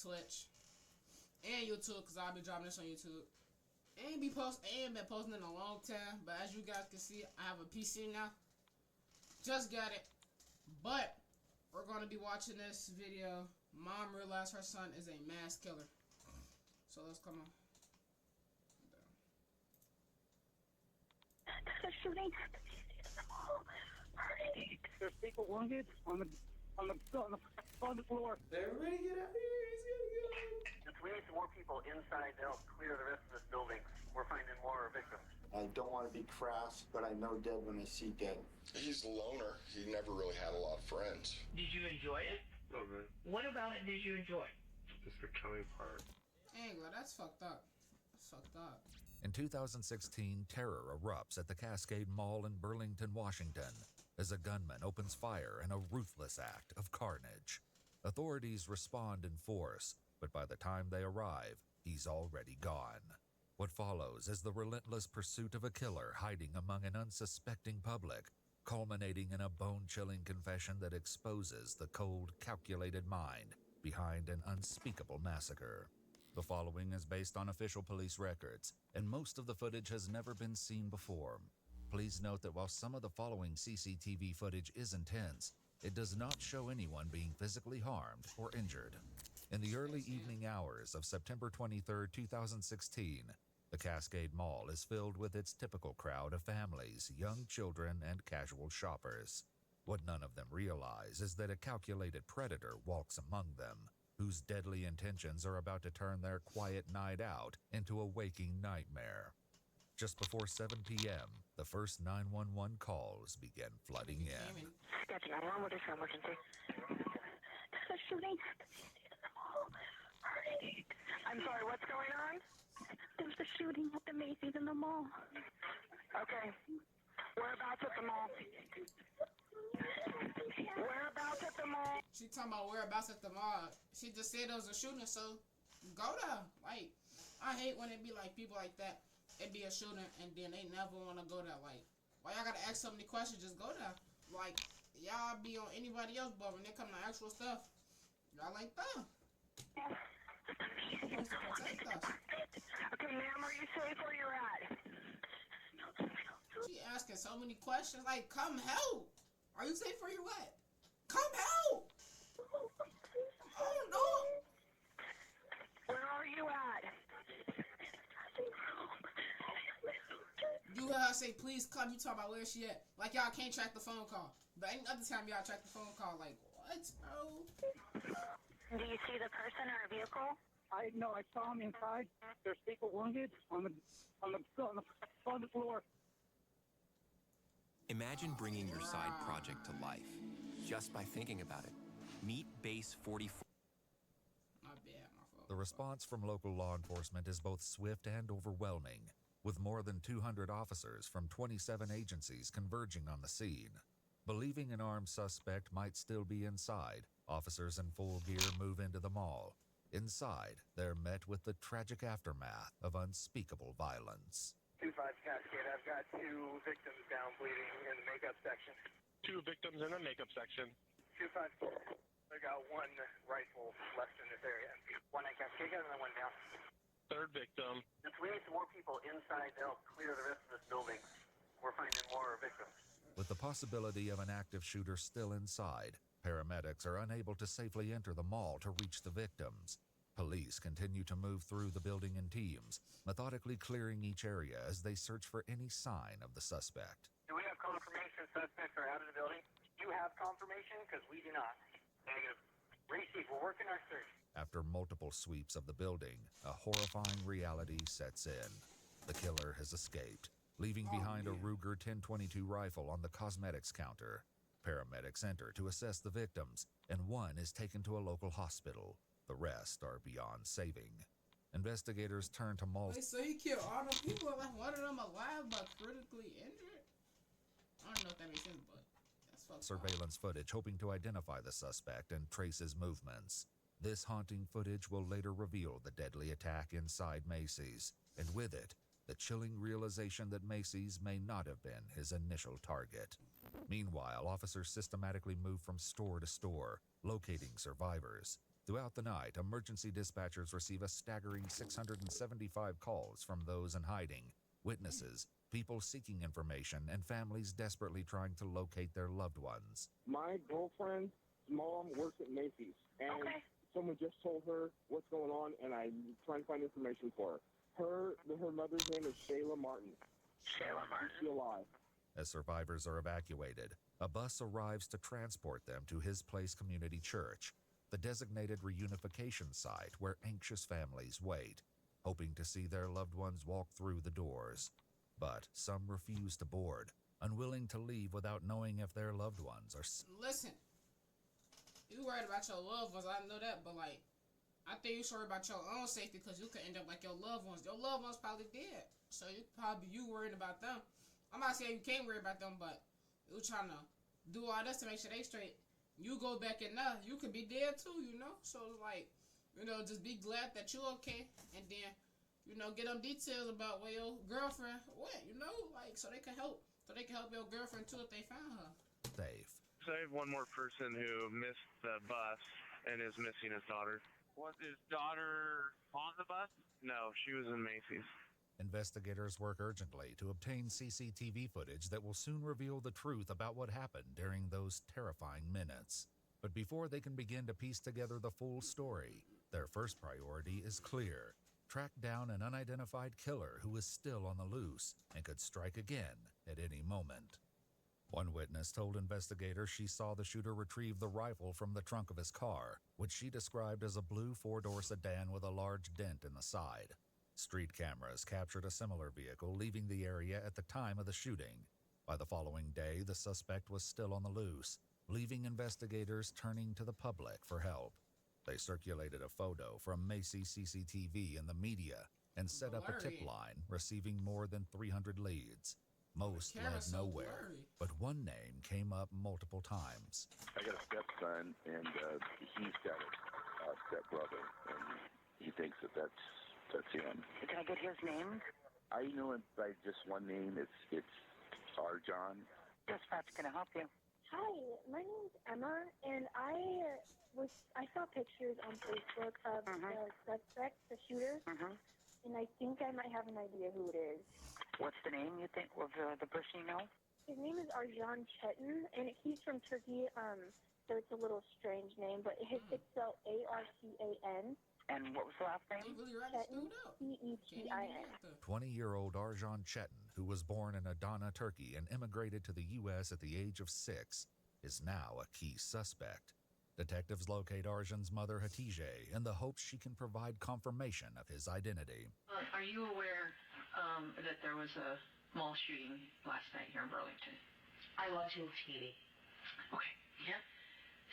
Twitch, and YouTube, because I'll be dropping this on YouTube. Ain't been posting in a long time, but as you guys can see, I have a PC now. Just got it. But we're going to be watching this video. Mom realized her son is a mass killer. So let's come on. There's a shooting at the mall. There's people wounded on the floor. They're ready to get out of here. He's gonna get out. We need some more people inside to help clear the rest of this building. We're finding more victims. I don't want to be crass, but I know dead when I see dead. He's a loner. He never really had a lot of friends. Did you enjoy it? Okay. What about it did you enjoy? Just the killing part. Angler, that's fucked up. That's fucked up. In 2016, terror erupts at the Cascade Mall in Burlington, Washington, as a gunman opens fire in a ruthless act of carnage. Authorities respond in force, but by the time they arrive, he's already gone. What follows is the relentless pursuit of a killer hiding among an unsuspecting public, culminating in a bone-chilling confession that exposes the cold, calculated mind behind an unspeakable massacre. The following is based on official police records, and most of the footage has never been seen before. Please note that while some of the following CCTV footage is intense, it does not show anyone being physically harmed or injured. In the early evening hours of September 23, 2016, the Cascade Mall is filled with its typical crowd of families, young children, and casual shoppers. What none of them realize is that a calculated predator walks among them, whose deadly intentions are about to turn their quiet night out into a waking nightmare. Just before 7 p.m., the first 911 calls began flooding in. Sketchy, 911, what is your emergency? There's a shooting at the mall. I'm sorry, what's going on? There's a shooting at the Macy's in the mall. Okay. Whereabouts at the mall? Whereabouts at the mall? She talking about whereabouts at the mall. She just said there was a shooting, so go there. Like, I hate when it be like people like that. It be a shooting and then they never want to go there. Like, why y'all gotta ask so many questions? Just go there. Like, y'all be on anybody else, but when they come to actual stuff, y'all like that. Supposed to protect us. Okay, ma'am, are you safe where you're at? She asking so many questions. Like, come help. Are you safe where you're at? Come help. Oh no. Where are you at? You heard her say, please come. You talk about where she at. Like, y'all can't track the phone call. But any other time y'all track the phone call, like, what, bro? Do you see the person or a vehicle? I saw him inside. There's people wounded on the floor. Imagine bringing your side project to life just by thinking about it. Meet Base 44. My bad, my fault. The response from local law enforcement is both swift and overwhelming, with more than 200 officers from 27 agencies converging on the scene. Believing an armed suspect might still be inside, officers in full gear move into the mall. Inside, they're met with the tragic aftermath of unspeakable violence. 2-5 Cascade, I've got 2 victims down bleeding in the makeup section. 2 victims in the makeup section. 2-5, I got 1 rifle left in this area. 1 at Cascade, got another 1 down. 3rd victim. We need some more people inside to help clear the rest of this building. We're finding more victims. With the possibility of an active shooter still inside, paramedics are unable to safely enter the mall to reach the victims. Police continue to move through the building in teams, methodically clearing each area as they search for any sign of the suspect. Do we have confirmation suspects are out of the building? Do you have confirmation? Because we do not. Negative. Receive, we're working our search. After multiple sweeps of the building, a horrifying reality sets in. The killer has escaped, leaving behind a Ruger 1022 rifle on the cosmetics counter. Paramedics enter to assess the victims, and 1 is taken to a local hospital. The rest are beyond saving. Investigators turn to mall. Wait, so he killed all the people? Like, one of them alive but critically injured? I don't know if that makes sense, but that's fucked up. Surveillance footage hoping to identify the suspect and trace his movements. This haunting footage will later reveal the deadly attack inside Macy's, and with it, the chilling realization that Macy's may not have been his initial target. Meanwhile, officers systematically move from store to store, locating survivors. Throughout the night, emergency dispatchers receive a staggering 675 calls from those in hiding, witnesses, people seeking information, and families desperately trying to locate their loved ones. My girlfriend's mom works at Macy's, and someone just told her what's going on, and I'm trying to find information for her. Her mother's name is Shayla Martin. Shayla Martin. Is she alive? As survivors are evacuated, a bus arrives to transport them to His Place Community Church, the designated reunification site where anxious families wait, hoping to see their loved ones walk through the doors. But some refuse to board, unwilling to leave without knowing if their loved ones are... Listen, you worried about your loved ones, I know that, but like, I think you should worry about your own safety because you could end up like your loved ones. Your loved ones probably dead, so you worried about them. I'm not saying you can't worry about them, but you trying to do all this to make sure they straight. You go back in there, you could be dead too, you know? So, like, you know, just be glad that you're okay. And then, you know, get them details about where your girlfriend went, you know? Like, so they can help. So they can help your girlfriend too if they found her. Safe. So I have one more person who missed the bus and is missing his daughter. Was his daughter on the bus? No, she was in Macy's. Investigators work urgently to obtain CCTV footage that will soon reveal the truth about what happened during those terrifying minutes. But before they can begin to piece together the full story, their first priority is clear: track down an unidentified killer who is still on the loose and could strike again at any moment. One witness told investigators she saw the shooter retrieve the rifle from the trunk of his car, which she described as a blue four-door sedan with a large dent in the side. Street cameras captured a similar vehicle leaving the area at the time of the shooting. By the following day, the suspect was still on the loose, leaving investigators turning to the public for help. They circulated a photo from Macy's CCTV in the media and set up a tip line, receiving more than 300 leads. Most led nowhere, but one name came up multiple times. I got a stepson, and he's got a stepbrother, and he thinks that's him. Can I get his name? I know him by just one name. It's Arjan. Dispatch, can I help you? Hi, my name's Emma, and I saw pictures on Facebook of the suspect, the shooter, and I think I might have an idea who it is. What's the name you think of the person you know? His name is Arjan Chetin, and he's from Turkey, so it's a little strange name, but it's spelled Arcan. And what was the last name? Chetin, Cetin. 20-year-old Arjan Chetin, who was born in Adana, Turkey, and immigrated to the U.S. at the age of 6, is now a key suspect. Detectives locate Arjan's mother, Hatice, in the hopes she can provide confirmation of his identity. Are you aware that there was a mall shooting last night here in Burlington? I watched TV. Okay. Yeah.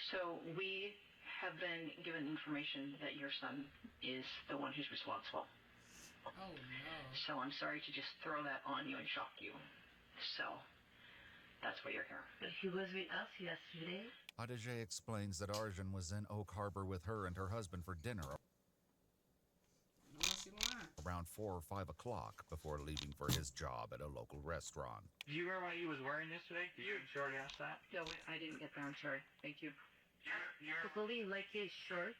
So we have been given information that your son is the one who's responsible. Oh, no. So I'm sorry to just throw that on you and shock you. So that's why you're here. But he was with us yesterday. Hatice explains that Arjan was in Oak Harbor with her and her husband for dinner around 4 or 5 o'clock before leaving for his job at a local restaurant. Do you remember what he was wearing yesterday? Did you already ask that? No, I didn't get there. I'm sorry. Thank you. I believe like his short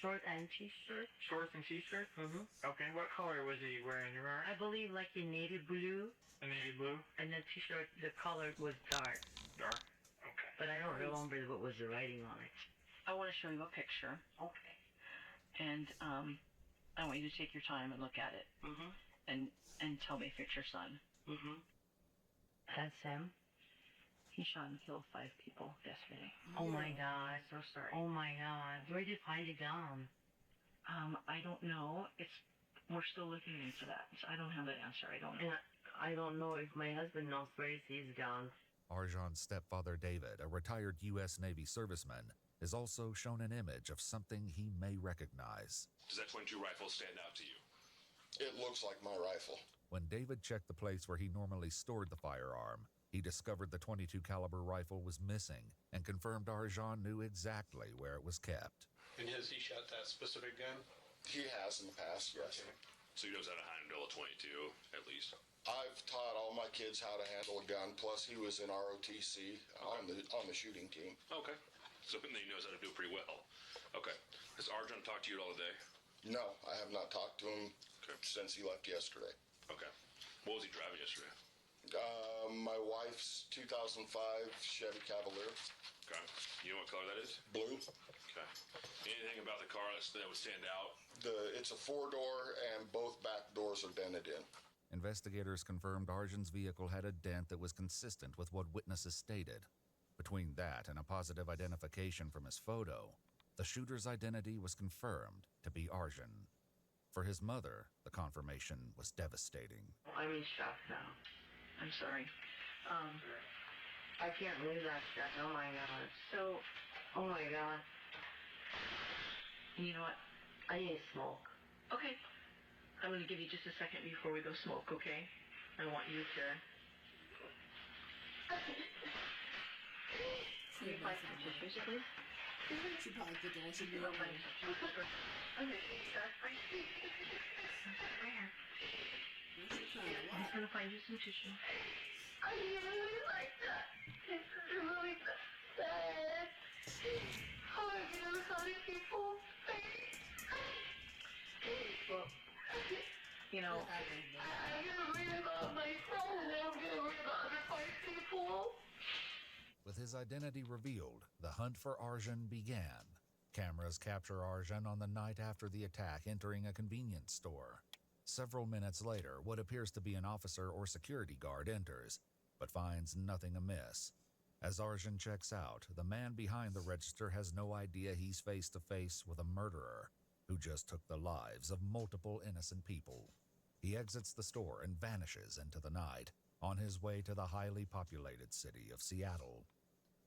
and t-shirt. Shorts and t-shirt? Okay, what color was he wearing? You remember? I believe like a navy blue. A navy blue? And the t-shirt, the color was dark. Dark? Okay. But I don't remember what was the writing on it. I want to show you a picture. Okay. And I want you to take your time and look at it. And tell me if it's your son. That's him. He shot and killed 5 people yesterday. Oh my God. So sorry. Oh my God. Where did you find the gun? I don't know. We're still looking into that. So I don't have that answer. I don't know. And I don't know if my husband knows where he sees the gun. Arjan's stepfather, David, a retired U.S. Navy serviceman, is also shown an image of something he may recognize. Does that .22 rifle stand out to you? It looks like my rifle. When David checked the place where he normally stored the firearm, he discovered the .22 caliber rifle was missing and confirmed Arjan knew exactly where it was kept. And has he shot that specific gun? He has in the past, yes. Okay. So he knows how to handle a .22, at least? I've taught all my kids how to handle a gun, plus he was in ROTC on the shooting team. Okay. So he knows how to do it pretty well. Okay. Has Arjun talked to you at all today? No, I have not talked to him since he left yesterday. Okay. What was he driving yesterday? My wife's 2005 Chevy Cavalier. Okay. You know what color that is? Blue. Okay. Anything about the car that would stand out? It's a 4-door and both back doors are dented in. Investigators confirmed Arjun's vehicle had a dent that was consistent with what witnesses stated. Between that and a positive identification from his photo, the shooter's identity was confirmed to be Arjun. For his mother, the confirmation was devastating. I'm in shock now. I'm sorry. I can't believe that stuff. Oh my God. So, oh my God. You know what? I need to smoke. Okay. I'm going to give you just a second before we go smoke, okay? I want you to... Can you find some tissue, please? She probably think it should be over. Okay, that's fine. Where? I'm just going to find you some tissue. I really like that. It's really sad. How are you hurting people? Well, you know, I'm gonna read about my phone. I'm gonna read about other five people. With his identity revealed, the hunt for Arjun began. Cameras capture Arjun on the night after the attack entering a convenience store. Several minutes later, what appears to be an officer or security guard enters, but finds nothing amiss. As Arjun checks out, the man behind the register has no idea he's face to face with a murderer who just took the lives of multiple innocent people. He exits the store and vanishes into the night, on his way to the highly populated city of Seattle.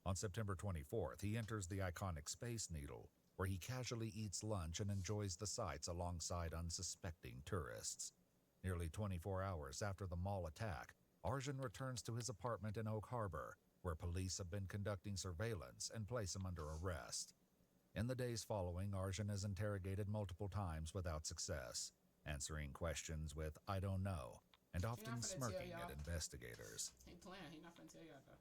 On September 24th, he enters the iconic Space Needle, where he casually eats lunch and enjoys the sights alongside unsuspecting tourists. Nearly 24 hours after the mall attack, Arjun returns to his apartment in Oak Harbor, where police have been conducting surveillance and place him under arrest. In the days following, Arjun is interrogated multiple times without success, answering questions with "I don't know," and often smirking at investigators. He playing. He not finna tell y'all though.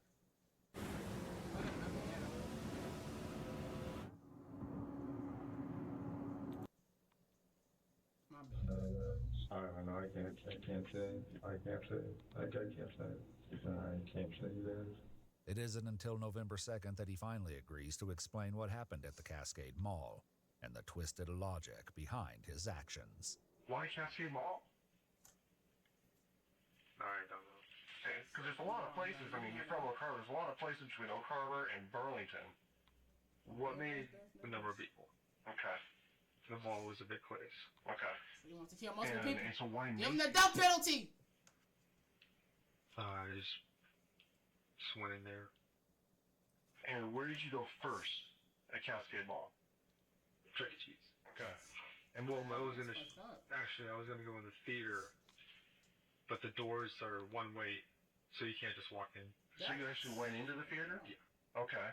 My bad. I know I can't say. I can't say that. It isn't until November 2nd that he finally agrees to explain what happened at the Cascade Mall and the twisted logic behind his actions. Why Cascade Mall? I don't know. Because there's a lot of places. I mean, you're from Oak Harbor. There's a lot of places between Oak Harbor and Burlington. What made The number of people. Okay. The mall was a big place. Okay. You want to kill multiple people? And so why Give him the death penalty. I just went in there. And where did you go first at Cascade Mall? Chuck E. Cheese. Okay. And well, I was gonna I was gonna go in the theater, but the doors are one way, so you can't just walk in. So you actually went into the theater? Yeah. Okay.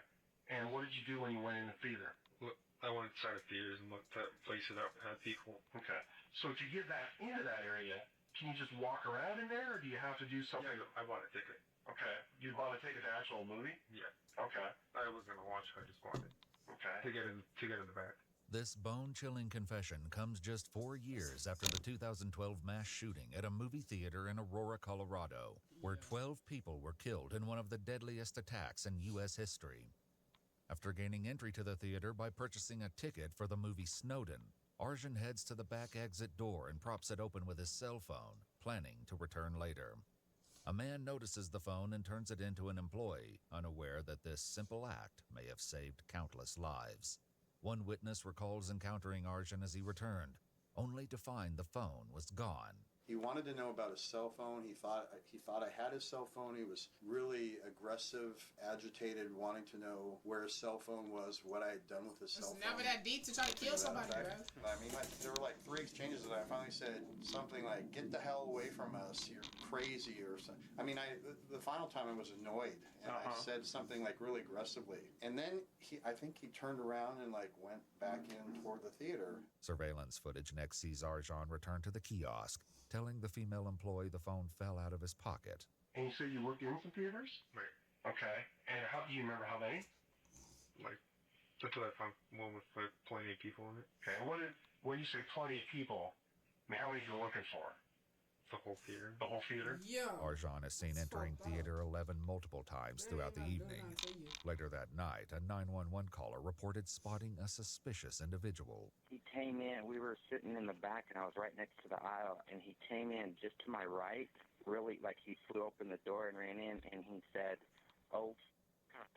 And what did you do when you went in the theater? Look, I went inside of theaters and looked at places that had people. Okay. So to get back into that area, can you just walk around in there, or do you have to do something? Yeah, I bought a ticket. Okay. You bought a ticket to actual movie? Yeah. Okay. I was gonna watch it. I just wanted to get in the back. This bone-chilling confession comes just 4 years after the 2012 mass shooting at a movie theater in Aurora, Colorado, where 12 people were killed in one of the deadliest attacks in U.S. history. After gaining entry to the theater by purchasing a ticket for the movie Snowden, Arjun heads to the back exit door and props it open with his cell phone, planning to return later. A man notices the phone and turns it into an employee, unaware that this simple act may have saved countless lives. One witness recalls encountering Arjun as he returned, only to find the phone was gone. He wanted to know about his cell phone. He thought I had his cell phone. He was really aggressive, agitated, wanting to know where his cell phone was, what I had done with his cell phone. It's never that deep to try to kill somebody, bro. I mean, there were like 3 exchanges that I finally said something like, "Get the hell away from us, you're crazy," or something. I mean, the final time I was annoyed, and I said something like really aggressively. And then I think he turned around and like went back in toward the theater. Surveillance footage next sees Arjun return to the kiosk, telling the female employee the phone fell out of his pocket. And you say you worked in some theaters? Right. Okay. And how do you remember how many? Like That's what I found. One with like plenty of people in it. Okay, and when you say plenty of people, I mean, how many are you looking for? The whole theater. The whole theater? Yeah. Arjan is seen entering Theater 11 multiple times throughout the evening. Later that night, a 911 caller reported spotting a suspicious individual. He came in, we were sitting in the back, and I was right next to the aisle, and he came in just to my right, really, like he flew open the door and ran in, and he said, "Oh,"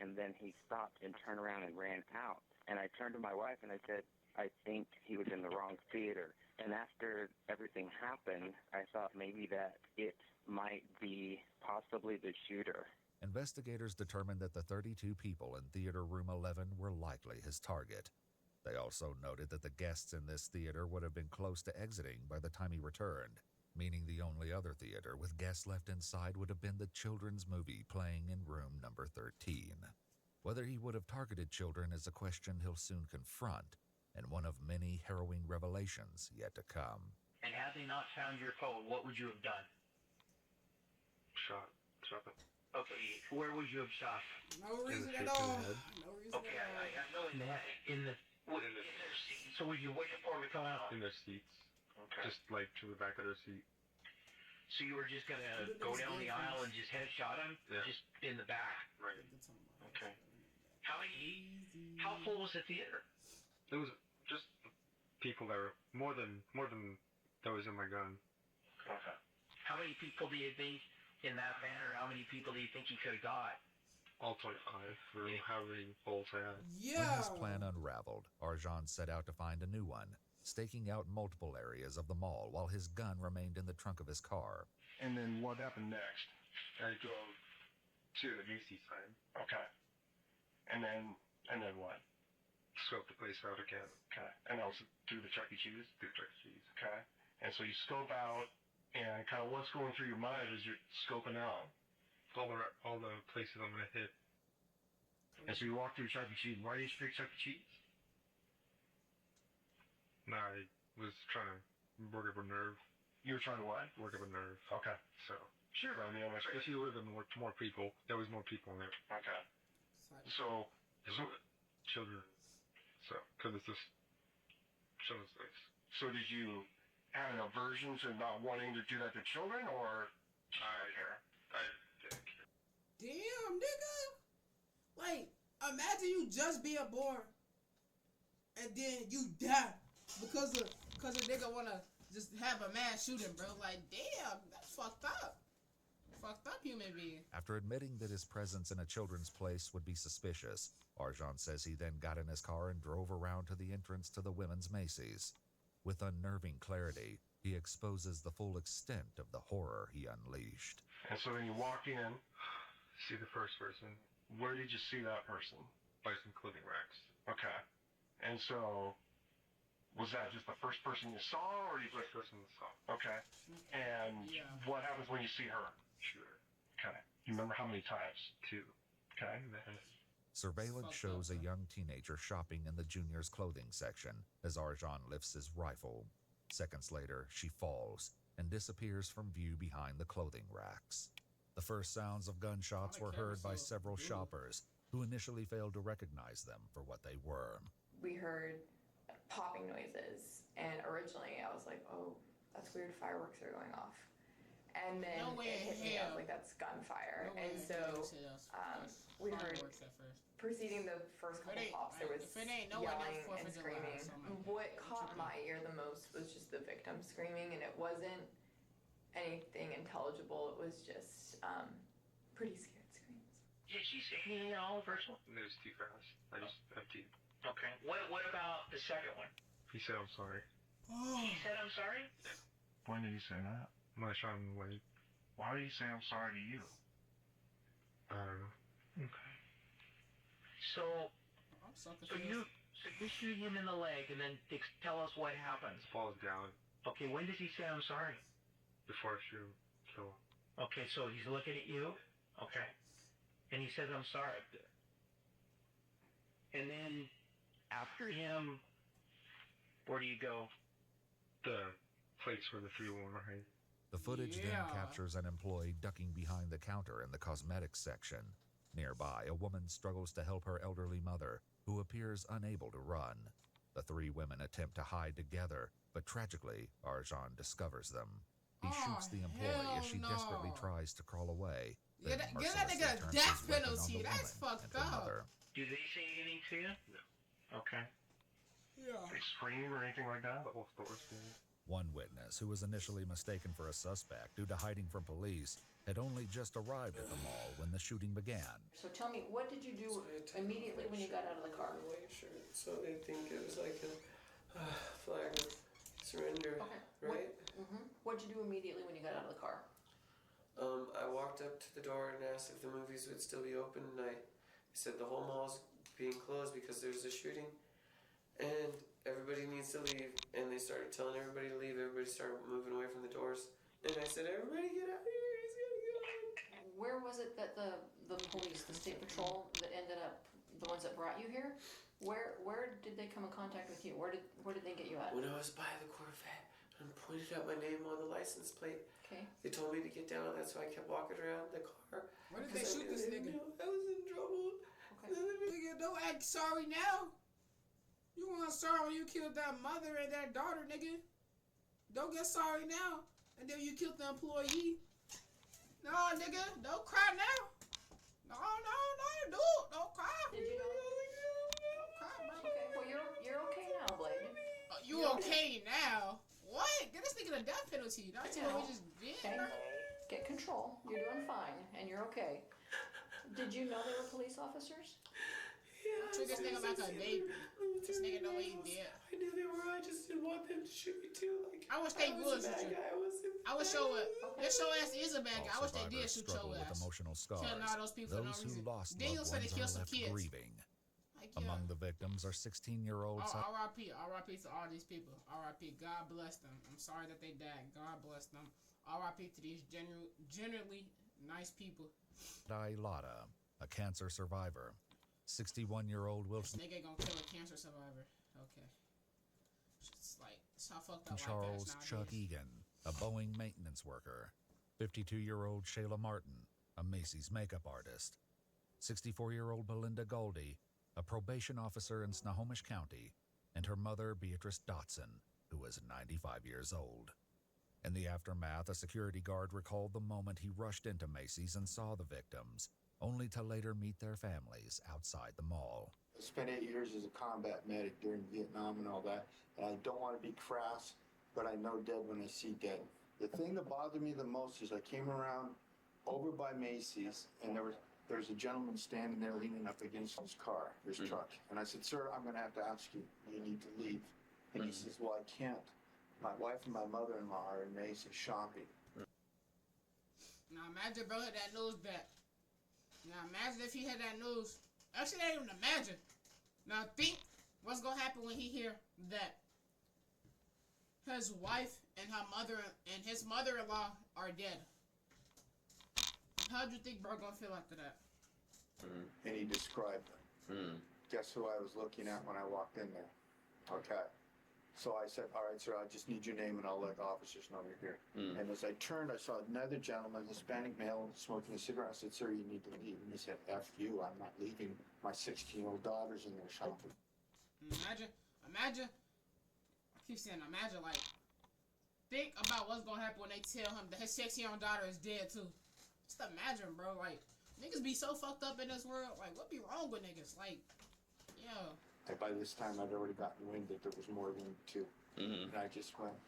and then he stopped and turned around and ran out. And I turned to my wife, and I said, "I think he was in the wrong theater." And after everything happened, I thought maybe that it might be possibly the shooter. Investigators determined that the 32 people in Theater Room 11 were likely his target. They also noted that the guests in this theater would have been close to exiting by the time he returned, meaning the only other theater with guests left inside would have been the children's movie playing in room number 13. Whether he would have targeted children is a question he'll soon confront, and one of many harrowing revelations yet to come. And had they not found your phone, what would you have done? Shot it. Okay, where would you have shot? No reason at all. No reason Okay, at all. I got no idea. In their seat. So would you wait for them to come out? In their seats. Okay. Just like to the back of their seat. So you were just gonna go down the aisle and just headshot him? Yeah. Just in the back? Right. Okay. How full was the theater? It was just people that were more than that was in my gun. Okay. How many people do you think in that banner? How many people do you think he could have got? All 25 for how many bolts I had. When his plan unraveled, Arjan set out to find a new one, staking out multiple areas of the mall while his gun remained in the trunk of his car. And then what happened next? I drove to the Macy's side. Okay. And then what? Scope the place out again. Okay. And that was through the Chuck E. Cheese? Through Chuck E. Cheese. Okay. And so you scope out, and kind of what's going through your mind as you're scoping out? All the places I'm gonna hit. And so you walk through Chuck E. Cheese. Why did you pick Chuck E. Cheese? No, I was trying to work up a nerve. You were trying to what? Work up a nerve. Okay. So. Sure. I mean, if you would have been more people, there was more people in there. Okay. So children. So, because it's just children's place. So did you have an aversion to not wanting to do that to children, or I didn't care. Damn, nigga. Like, imagine you just being born, and then you die because a nigga wanna just have a mass shooting, bro. Like, damn, that's fucked up. Fucked up human being. After admitting that his presence in a children's place would be suspicious, Arjan says he then got in his car and drove around to the entrance to the women's Macy's. With unnerving clarity, he exposes the full extent of the horror he unleashed. And so then you walk in, see the first person. Where did you see that person? By some clothing racks. Okay. And so, was that just the first person you saw, or you first person you saw? Okay. And what happens when you see her? Shooter. Okay. You remember how many times? 2. Okay. Surveillance shows a young teenager shopping in the juniors' clothing section as Arjan lifts his rifle. Seconds later, she falls and disappears from view behind the clothing racks. The first sounds of gunshots were heard by several shoppers who initially failed to recognize them for what they were. We heard popping noises, and originally I was like, oh, that's weird, fireworks are going off. And then it hit me, I was like, that's gunfire. And so we heard, preceding the first couple pops, there was yelling and screaming. What caught my ear the most was just the victim screaming, and it wasn't anything intelligible. It was just pretty scared screams. Did she say anything at all the first one? It was too fast. I just emptied. Okay. What about the second one? He said, I'm sorry. He said, I'm sorry? When did he say that? When I shot him in the leg. Why did he say I'm sorry to you? I don't know. Okay. So you shoot him in the leg, and then tell us what happens. Falls down. Okay, when does he say I'm sorry? Before I shoot him, kill him. Okay, so he's looking at you? Okay. And he says, I'm sorry. And then, after him, where do you go? The place where the 311 are hanging. The footage then captures an employee ducking behind the counter in the cosmetics section. Nearby, a woman struggles to help her elderly mother, who who appears unable to run. The three women attempt to hide together, but tragically, Arjan discovers them. He shoots the employee as she desperately tries to crawl away. Get that nigga a death penalty. That's fucked up. Do they say anything to you? No. Okay. Yeah. They scream or anything like that? The whole story. One witness, who was initially mistaken for a suspect due to hiding from police, had only just arrived at the mall when the shooting began. So tell me, what did you do immediately when you got out of the car? White shirt, so they think it was like a flag of surrender, right? What'd you do immediately when you got out of the car? I walked up to the door and asked if the movies would still be open, and I said the whole mall's being closed because there's a shooting, and everybody needs to leave. And they started telling everybody to leave. Everybody started moving away from the doors, and I said, "Everybody get out of here! He's gonna get out." Where was it that the police, the state patrol, that ended up the ones that brought you here? Where did they come in contact with you? Where did they get you at? When I was by the Corvette and pointed out my name on the license plate, they told me to get down. That's why I kept walking around the car. Why did they shoot this nigga? I was in trouble. Nigga, don't act sorry now. You weren't sorry when you killed that mother and that daughter, nigga. Don't get sorry now. And then you killed the employee. No, nigga, don't cry now. No, don't cry. Did you know? Don't cry, bro. Okay, well you're okay now, Blade. You okay now? What? Get this nigga the death penalty. Not tell me just did. Okay. Get control. You're doing fine, and you're okay. Did you know they were police officers? Yeah. Treat this nigga like a baby. This nigga know what he did. I knew they were. I just didn't want them to shoot me too. Like, I wish they would shoot you. I wish your ass is a bad guy. I wish they did shoot your with ass. Emotional scars. Killing all those people for no reason. Who lost Then you'll say they killed some left kids. grieving. Like, Among the victims are 16-year-old. R.I.P. R.I.P. to all these people. R.I.P. God bless them. I'm sorry that they died. God bless them. R.I.P. to these generally nice people. Lada, a cancer survivor. 61-year-old Wilson. This nigga gonna kill a cancer survivor. Okay. It's like, it's how fucked up Charles life is Chuck nowadays. Egan, a Boeing maintenance worker. 52-year-old Shayla Martin, a Macy's makeup artist. 64-year-old Belinda Goldie, a probation officer in Snohomish County, and her mother, Beatrice Dotson, who was 95 years old. In the aftermath, a security guard recalled the moment he rushed into Macy's and saw the victims, only to later meet their families outside the mall. I spent 8 years as a combat medic during Vietnam and all that, and I don't want to be crass, but I know dead when I see dead. The thing that bothered me the most is I came around over by Macy's, and there's a gentleman standing there leaning up against his car, his truck. And I said, "Sir, I'm going to have to ask you, you need to leave." And he says, "Well, I can't. My wife and my mother-in-law are in Macy's shopping." Now imagine bro had that news back. Now imagine if he had that news. Actually, I didn't even imagine. Now think what's gonna happen when he hear that his wife and her mother and his mother-in-law are dead. How do you think bro gonna feel after that? And he described them. Guess who I was looking at when I walked in there? Okay. So I said, "All right, sir, I just need your name and I'll let the officers know you're here." And as I turned, I saw another gentleman, Hispanic male, smoking a cigarette. I said, "Sir, you need to leave." And he said, "F you, I'm not leaving. My 16-year-old daughter's in there shopping." Imagine, I keep saying imagine, like, think about what's gonna happen when they tell him that his 16-year-old daughter is dead too. Just imagine, bro, like, niggas be so fucked up in this world, like, what be wrong with niggas? Like, yo. And by this time, I'd already gotten wind that there was more than two. And I just went,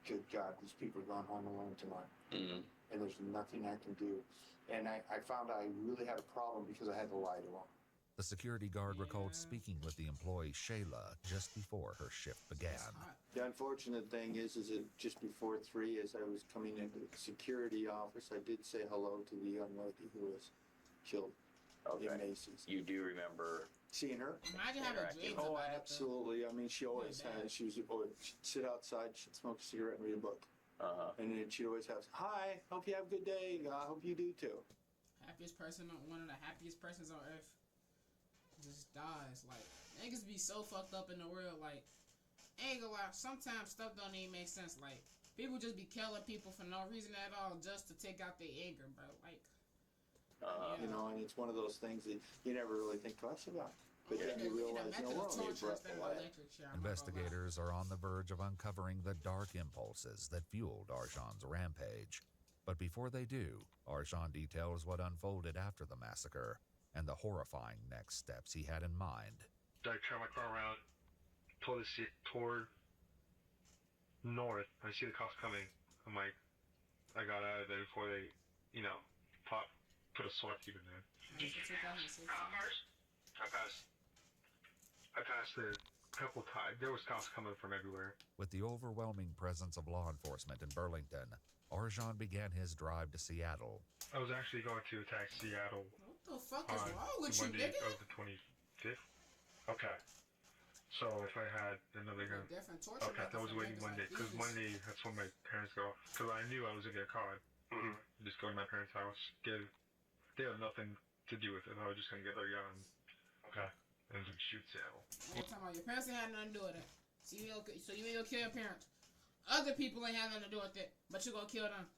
"Good God, these people are going home alone tonight." And there's nothing I can do. And I found I really had a problem because I had to lie to them. The security guard recalled speaking with the employee Shayla just before her shift began. The unfortunate thing is that just before 3, as I was coming into the security office, I did say hello to the young lady who was killed in Macy's. You do remember seeing her? Imagine having dreams Oh, about it, absolutely. I mean, she always had. She'd sit outside, she'd smoke a cigarette and read a book. And then she'd always have, "Hi, hope you have a good day. I hope you do too." Happiest person, one of the happiest persons on earth, just dies. Like, niggas be so fucked up in the world. Like, ain't gonna lie, sometimes stuff don't even make sense. Like, people just be killing people for no reason at all just to take out their anger, bro. Like, You know, and it's one of those things that you never really think twice about. But then you realize, no, we're only a breath away. Investigators are on the verge of uncovering the dark impulses that fueled Arjan's rampage. But before they do, Arjan details what unfolded after the massacre and the horrifying next steps he had in mind. I turned my car around, toward north. I see the cops coming. I'm like, I got out of there before they, put a sword keep in there. I passed it a couple times. There was cops coming from everywhere. With the overwhelming presence of law enforcement in Burlington, Arjan began his drive to Seattle. I was actually going to attack Seattle. What the fuck is wrong with you, Monday nigga? of the 25th. Okay. So if I had another gun. Okay, that was waiting Monday. Because Monday, that's when my parents go. Because I knew I was going to get caught. Just go to my parents' house. They have nothing to do with it. I was just going to get their gun. Okay. And shoot Seattle. You're talking about your parents ain't had nothing to do with it. So you ain't gonna kill your parents. Other people ain't had nothing to do with it, but you're gonna kill them.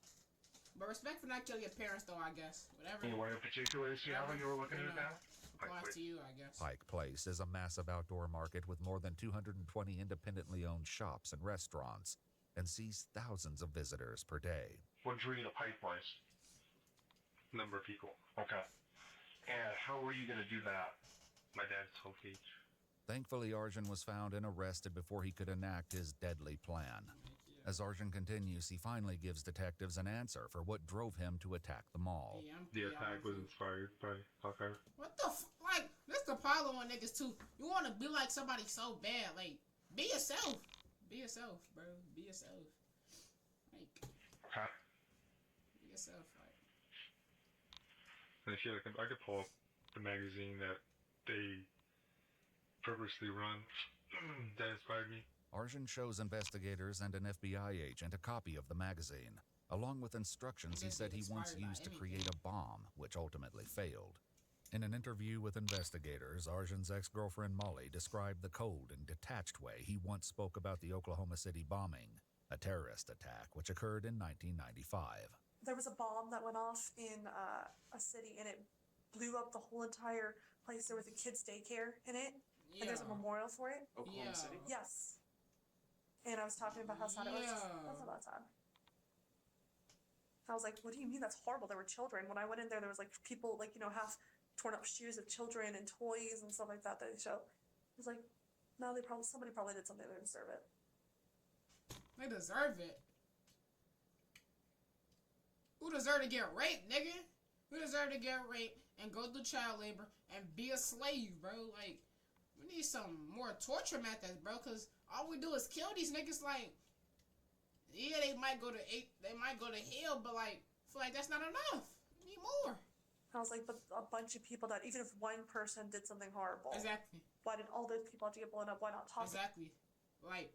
But respect for not killing your parents, though, I guess. Whatever. Anywhere in particular in Seattle you were looking at now? Applies to you, I guess. Pike Place is a massive outdoor market with more than 220 independently owned shops and restaurants and sees thousands of visitors per day. What drew you to Pike Place? Number of people. Okay. And how were you going to do that? My dad's whole cage. Thankfully, Arjan was found and arrested before he could enact his deadly plan. As Arjan continues, he finally gives detectives an answer for what drove him to attack the mall. The attack was inspired by Hawkeye. What the like, that's the problem with niggas, too. You want to be like somebody so bad. Like, be yourself. Be yourself, bro. Be yourself. Like, be yourself, like. And if you I could pull up the magazine that they purposely run that inspired me. Arjan shows investigators and an FBI agent a copy of the magazine, along with instructions he said he once used to create a bomb, which ultimately failed. In an interview with investigators, Arjan's ex-girlfriend Molly described the cold and detached way he once spoke about the Oklahoma City bombing, a terrorist attack which occurred in 1995. There was a bomb that went off in a city, and it blew up the whole entire place. There was a kids' daycare in it, and there's a memorial for it. Oklahoma City? Yes. And I was talking about how sad it was. That's not that sad. I was like, what do you mean that's horrible? There were children. When I went in there, there was like people, like, half torn up shoes of children and toys and stuff like that they show. I was like, no, somebody probably did something. They deserve it. They deserve it. Who deserve to get raped, nigga? Who deserve to get raped and go through child labor and be a slave, bro? Like, we need some more torture methods, bro, because all we do is kill these niggas. Like, yeah, they might go to hell, but like, I feel like that's not enough. We need more. I was like, but a bunch of people that, even if one person did something horrible, exactly, why did all those people have to get blown up? Why not talk? Exactly. Like,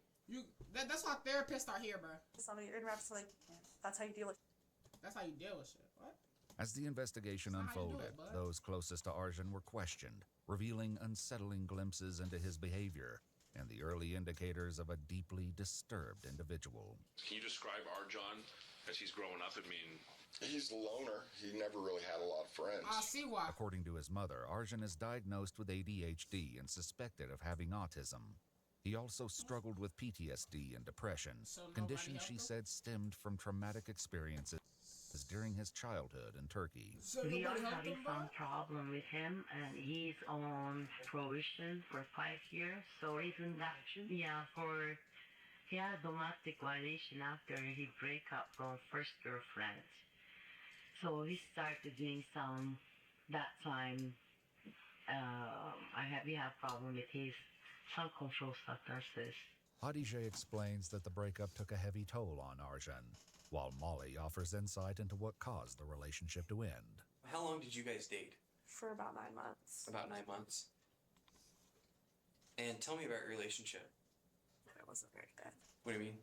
that's why therapists are here, bro. Somebody interrupts, like, that's how you deal with it. That's how you deal with shit. What? As the investigation unfolded, those closest to Arjan were questioned, revealing unsettling glimpses into his behavior and the early indicators of a deeply disturbed individual. Can you describe Arjan as he's growing up? I mean, he's a loner. He never really had a lot of friends. I see why. According to his mother, Arjan is diagnosed with ADHD and suspected of having autism. He also struggled with PTSD and depression, conditions she said stemmed from traumatic experiences during his childhood in Turkey. We are having some problem with him, and he's on probation for 5 years. So even that, he had domestic violation after he break up from first girlfriend. So he started doing some that time. We have problem with his self-control substances. Hadijeh explains that the breakup took a heavy toll on Arjan, while Molly offers insight into what caused the relationship to end. How long did you guys date? For about 9 months. About 9 months. And tell me about your relationship. It wasn't very good. What do you mean?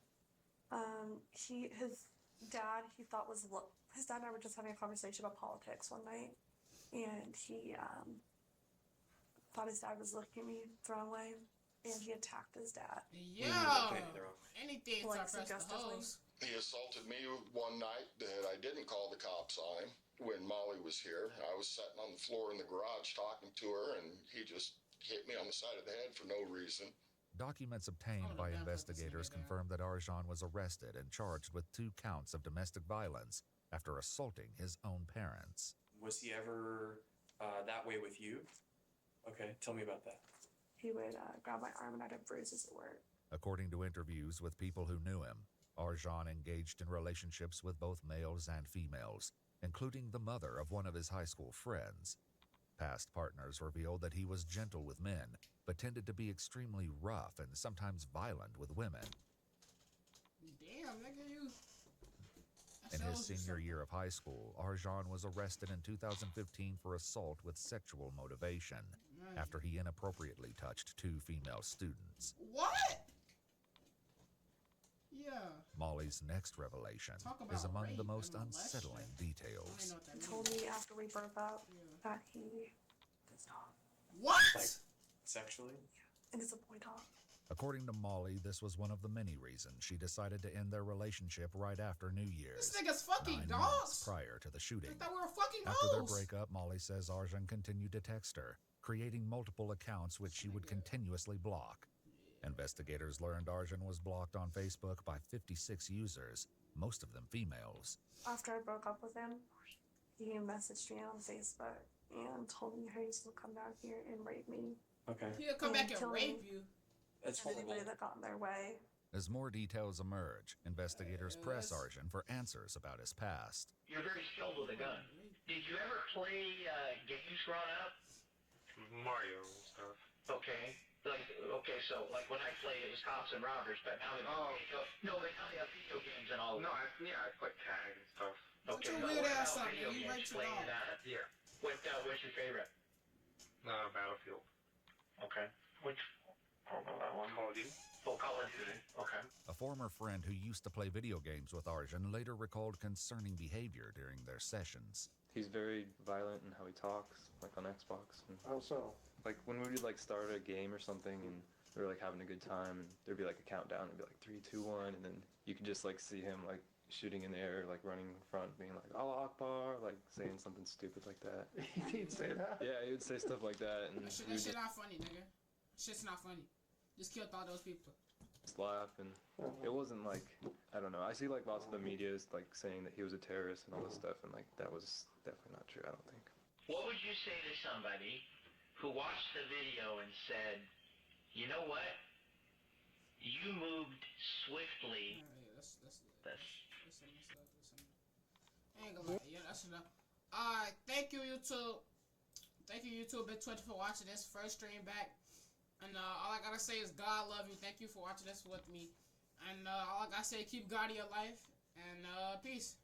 His dad and I were just having a conversation about politics one night, and he thought his dad was looking at me the wrong way, and he attacked his dad. Yeah, anything to suppress the hoes. He assaulted me one night that I didn't call the cops on him when Molly was here. I was sitting on the floor in the garage talking to her, and he just hit me on the side of the head for no reason. Documents obtained by investigators confirmed that Arjan was arrested and charged with 2 counts of domestic violence after assaulting his own parents. Was he ever that way with you? Okay, tell me about that. He would grab my arm and I'd have bruises at work. According to interviews with people who knew him, Arjan engaged in relationships with both males and females, including the mother of one of his high school friends. Past partners revealed that he was gentle with men, but tended to be extremely rough and sometimes violent with women. Damn, nigga, you. In his senior year of high school, Arjan was arrested in 2015 for assault with sexual motivation after he inappropriately touched 2 female students. What? Yeah. Molly's next revelation is among the most unsettling details. He told me after we broke up that he does not. What? Like, sexually? And it's a boy talk. According to Molly, this was one of the many reasons she decided to end their relationship right after New Year's. This nigga's fucking 9 dogs. months prior to the shooting. I thought we were fucking After their hoes. breakup, Molly says Arjan continued to text her, creating multiple accounts which she would continuously block. Investigators learned Arjan was blocked on Facebook by 56 users, most of them females. After I broke up with him, he messaged me on Facebook and told me he's gonna come down here and rape me. Okay. He'll come back and rape you. That's horrible. Anybody that got in their way. As more details emerge, investigators press Arjan for answers about his past. You're very skilled with a gun. Did you ever play games growing up? Mario and stuff. Okay. So when I played, it was cops and robbers, but now they have video games and all. No, I play tag and stuff. Okay. Such a weird ass What about something. video You games? raped your Playing dog. that? Yeah. What's your favorite? Battlefield. Okay. Which? Call of Duty. Oh, Call of Duty. Okay. A former friend who used to play video games with Arjan later recalled concerning behavior during their sessions. He's very violent in how he talks, like on Xbox. And How so? like when we would like start a game or something and we were like having a good time and there'd be like a countdown, it'd be like 3, 2, 1, and then you could just like see him like shooting in the air, like running in front, being like Allah Akbar, like saying something stupid like that. He'd say that? Yeah, he would say stuff like that, and That shit not funny, nigga. Shit's not funny. Just killed all those people. just laugh, and it wasn't like, I don't know, I see like lots of the media is like saying that he was a terrorist and all this stuff, and like that was definitely not true, I don't think. What would you say to somebody who watched the video and said, you know what? You moved swiftly. I ain't gonna lie. Yeah, that's enough. Alright, thank you, YouTube. Thank you, YouTube Big 20 for watching this first stream back. And all I gotta say is God love you. Thank you for watching this with me. And all I gotta say, keep God in your life. And peace.